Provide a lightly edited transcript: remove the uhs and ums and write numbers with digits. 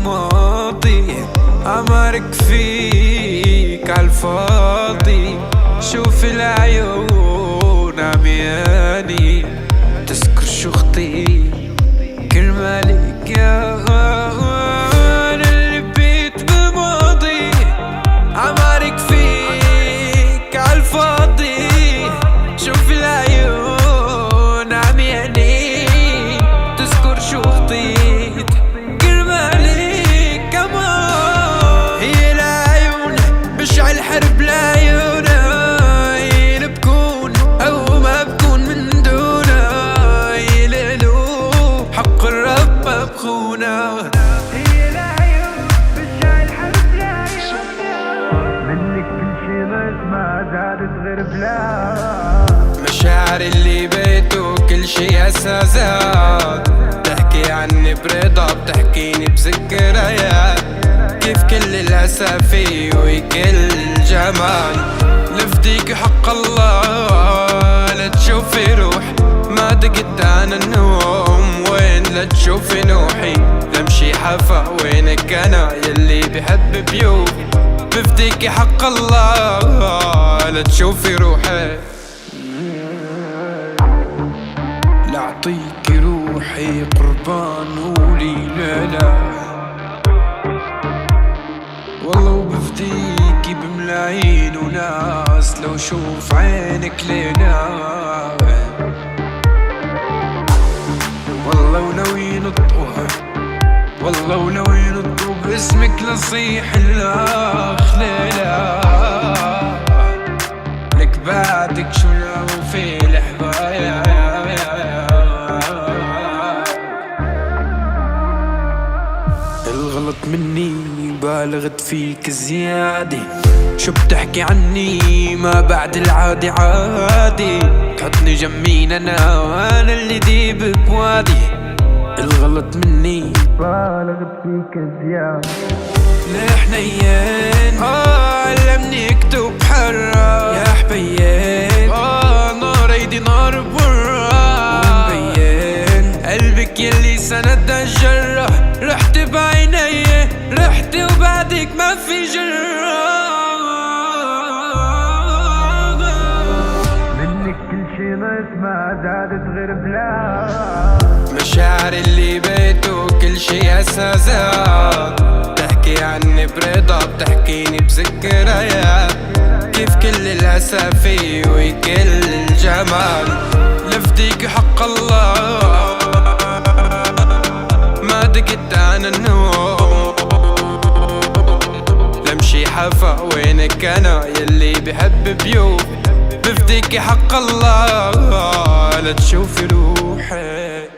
بماضي، عمرك فيك عالفاضي. شوف العيون عمياني تذكر شو خطي كرمالك يا انا اللي بيت بماضي، عمرك فيك عالفاضي. شوف العيون عمياني تذكر شو خطيت كرمالك كمان. هي العيون بشعل حرب العيون، بكون او ما بكون من دونها. يلالو حق الرب ما بخونا. هي العيون بشعل حرب العيون، منك كل شي ما زادت غير بلا. مشاعر اللي بيته كل شي اساسات، بتحكي عني برضا بتحكيني بذكريات. كيف كل الاسافي وكل الجمال، لفديك حق الله لا تشوفي روح. ما دقت انا النوم وين لا تشوفي نوحي. لمشي حفا وينك انا يلي بحب بيوت. بفديك حق الله لا تشوفي روحي. لأعطيك روحي قربان قولي لا لا. والله وبفديكي بملايين وناس لو شوف عينك لينا. والله وناوي نطوها، والله وناوي نطو باسمك لصيح الاخ ليلى. لك بعدك شو لو في الحبايا. الغلط مني بالغت فيك زيادة. شو بتحكي عني ما بعد العادي عادي. تحطني جمين انا وانا اللي ديب بوادي. الغلط مني بالغت فيك زيادة. ليه حنين علمني اكتب حرة يا حبيين. نار ايدي نار برا ومبين. قلبك يلي سند الجرة، رحت بعيني رحت وبعدك ما في جرة. منك كل شي ناقص ما زادت غير بلا. مشاعر اللي بيته كل شي اساسات، بتحكي عني برضا بتحكيني بذكريات. كيف كل الاسافي وكل الجمال، لفديك حق الله ما دقت انا النوم. لمشي حفا وينك انا يلي بحب بيوت. بفديك حق الله لا تشوفي روحي.